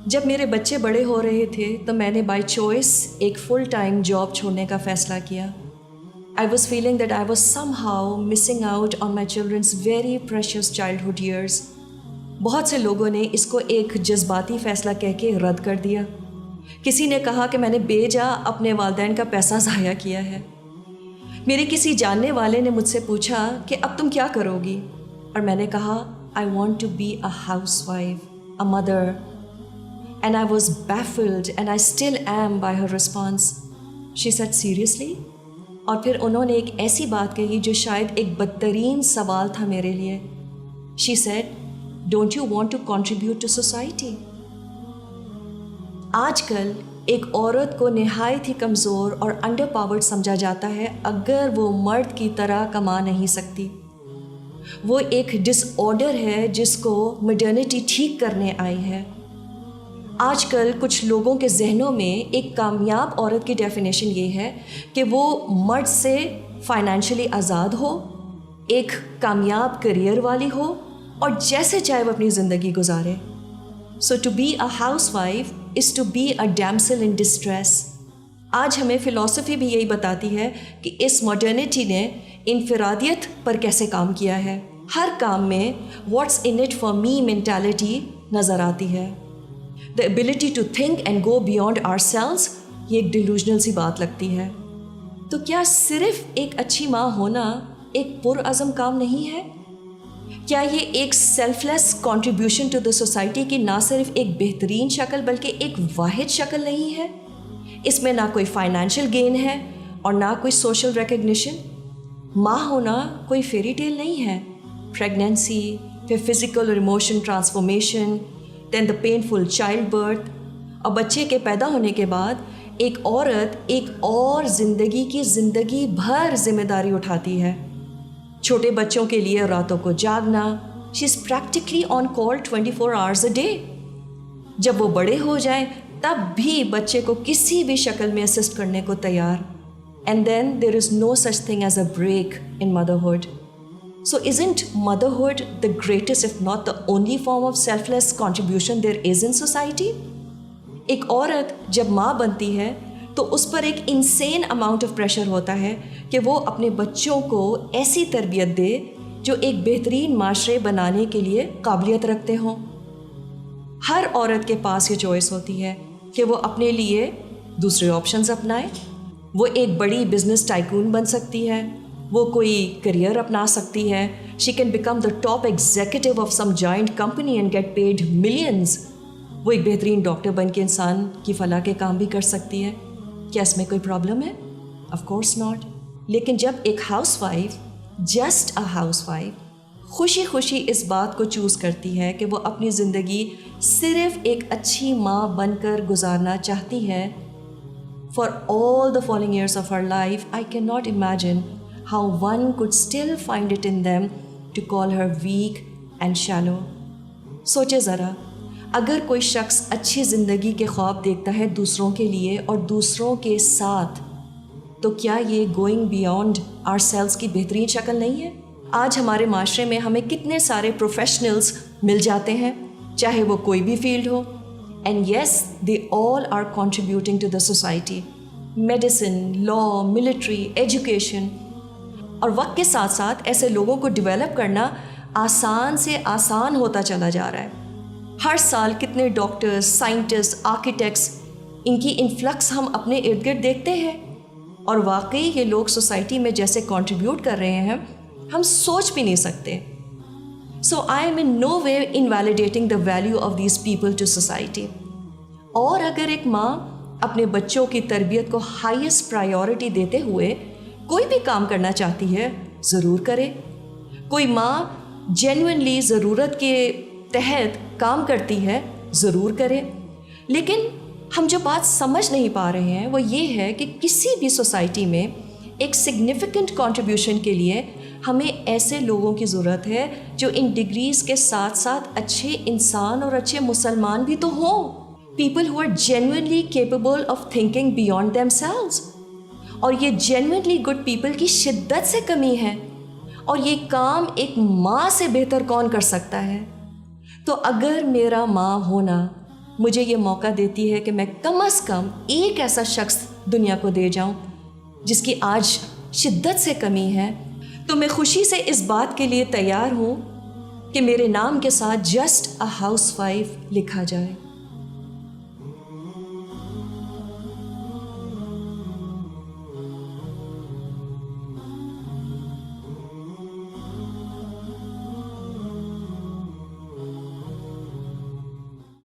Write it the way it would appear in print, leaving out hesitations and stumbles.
جب میرے بچے بڑے ہو رہے تھے تو میں نے بائی چوائس ایک فل ٹائم جاب چھوڑنے کا فیصلہ کیا. I was feeling that I was somehow missing out on my children's very precious childhood years. بہت سے لوگوں نے اس کو ایک جذباتی فیصلہ کہہ کے رد کر دیا. کسی نے کہا کہ میں نے بے جا اپنے والدین کا پیسہ ضائع کیا ہے. میرے کسی جاننے والے نے مجھ سے پوچھا کہ اب تم کیا کرو گی، اور میں نے کہا I want to be a housewife, a mother. And I was baffled and I still am by her response. She said, seriously? اور پھر انہوں نے ایک ایسی بات کہی جو شاید ایک بدترین سوال تھا میرے لیے. She said, don't you want to contribute to society? آج کل ایک عورت کو نہایت ہی کمزور اور انڈر پاورڈ سمجھا جاتا ہے اگر وہ مرد کی طرح کما نہیں سکتی. وہ ایک ڈس آرڈر ہے جس کو ماڈرنٹی ٹھیک کرنے آئی ہے. آج کل کچھ لوگوں کے ذہنوں میں ایک کامیاب عورت کی ڈیفینیشن یہ ہے کہ وہ مرد سے فائنینشلی آزاد ہو، ایک کامیاب کریئر والی ہو، اور جیسے چاہے وہ اپنی زندگی گزارے. سو to be a house wife is to be a ڈیمسل in distress. آج ہمیں فلسفی بھی یہی بتاتی ہے کہ اس ماڈرنٹی نے انفرادیت پر کیسے کام کیا ہے. ہر کام میں what's in it for me mentality نظر آتی ہے. The ability to think and go beyond ourselves، یہ ایک ڈیلوژنل سی بات لگتی ہے. تو کیا صرف ایک اچھی ماں ہونا ایک پرعزم کام نہیں ہے؟ کیا یہ ایک selfless contribution to the society کی نہ صرف ایک بہترین شکل بلکہ ایک واحد شکل نہیں ہے؟ اس میں نہ کوئی فائنینشیل گین ہے اور نہ کوئی سوشل ریکگنیشن. ماں ہونا کوئی فیری ٹیل نہیں ہے. پریگنینسی، پھر فزیکل اور ایموشن ٹرانسفارمیشن، دین دا پینفل چائلڈ برتھ، اور بچے کے پیدا ہونے کے بعد ایک عورت ایک اور زندگی بھر ذمہ داری اٹھاتی ہے. چھوٹے بچوں کے لیے راتوں کو جاگنا، she is practically on call 24 hours a day. جب وہ بڑے ہو جائیں تب بھی بچے کو کسی بھی شکل میں اسسٹ کرنے کو تیار. And then there is no such thing as a break in motherhood. So isn't motherhood the greatest if not the only form of selfless contribution there is in society? ایک عورت جب ماں بنتی ہے تو اس پر ایک انسین اماؤنٹ آف پریشر ہوتا ہے کہ وہ اپنے بچوں کو ایسی تربیت دے جو ایک بہترین معاشرے بنانے کے لیے قابلیت رکھتے ہوں. ہر عورت کے پاس یہ چوائس ہوتی ہے کہ وہ اپنے لیے دوسرے آپشنز اپنائے. وہ ایک بڑی بزنس ٹائکون بن سکتی ہے، وہ کوئی کریئر اپنا سکتی ہے. She can become the top executive of some giant company and get paid millions. وہ ایک بہترین ڈاکٹر بن کے انسان کی فلاح کے کام بھی کر سکتی ہے. کیا اس میں کوئی پرابلم ہے؟ Of course not. لیکن جب ایک house wife, just a house wife, خوشی خوشی اس بات کو چوز کرتی ہے کہ وہ اپنی زندگی صرف ایک اچھی ماں بن کر گزارنا چاہتی ہے، for all the following years of her life, I can not imagine how one could still find it in them to call her weak and shallow. سوچے ذرا، اگر کوئی شخص اچھی زندگی کے خواب دیکھتا ہے دوسروں کے لیے اور دوسروں کے ساتھ، تو کیا یہ گوئنگ بیانڈ آر سیلز کی بہترین شکل نہیں ہے؟ آج ہمارے معاشرے میں ہمیں کتنے سارے پروفیشنلز مل جاتے ہیں، چاہے وہ کوئی بھی فیلڈ ہو، and yes they all are contributing to the society. Medicine, law, military, education. اور وقت کے ساتھ ساتھ ایسے لوگوں کو ڈیولپ کرنا آسان سے آسان ہوتا چلا جا رہا ہے. ہر سال کتنے ڈاکٹرز، سائنٹسٹ، آرکیٹیکٹس، ان کی انفلکس ہم اپنے ارد گرد دیکھتے ہیں، اور واقعی یہ لوگ سوسائٹی میں جیسے کنٹریبیوٹ کر رہے ہیں ہم سوچ بھی نہیں سکتے. So I am in no way invalidating the value of these people to society. اور اگر ایک ماں اپنے بچوں کی تربیت کو ہائیسٹ پرائیورٹی دیتے ہوئے کوئی بھی کام کرنا چاہتی ہے، ضرور کرے. کوئی ماں جینوئنلی ضرورت کے تحت کام کرتی ہے، ضرور کرے. لیکن ہم جو بات سمجھ نہیں پا رہے ہیں وہ یہ ہے کہ کسی بھی سوسائٹی میں ایک سگنیفیکنٹ کنٹریبیوشن کے لیے ہمیں ایسے لوگوں کی ضرورت ہے جو ان ڈگریز کے ساتھ ساتھ اچھے انسان اور اچھے مسلمان بھی تو ہوں. People who are genuinely capable of thinking beyond themselves. اور یہ جینوئنلی گڈ پیپل کی شدت سے کمی ہے، اور یہ کام ایک ماں سے بہتر کون کر سکتا ہے؟ تو اگر میرا ماں ہونا مجھے یہ موقع دیتی ہے کہ میں کم از کم ایک ایسا شخص دنیا کو دے جاؤں جس کی آج شدت سے کمی ہے، تو میں خوشی سے اس بات کے لیے تیار ہوں کہ میرے نام کے ساتھ جسٹ اے ہاؤس وائف لکھا جائے۔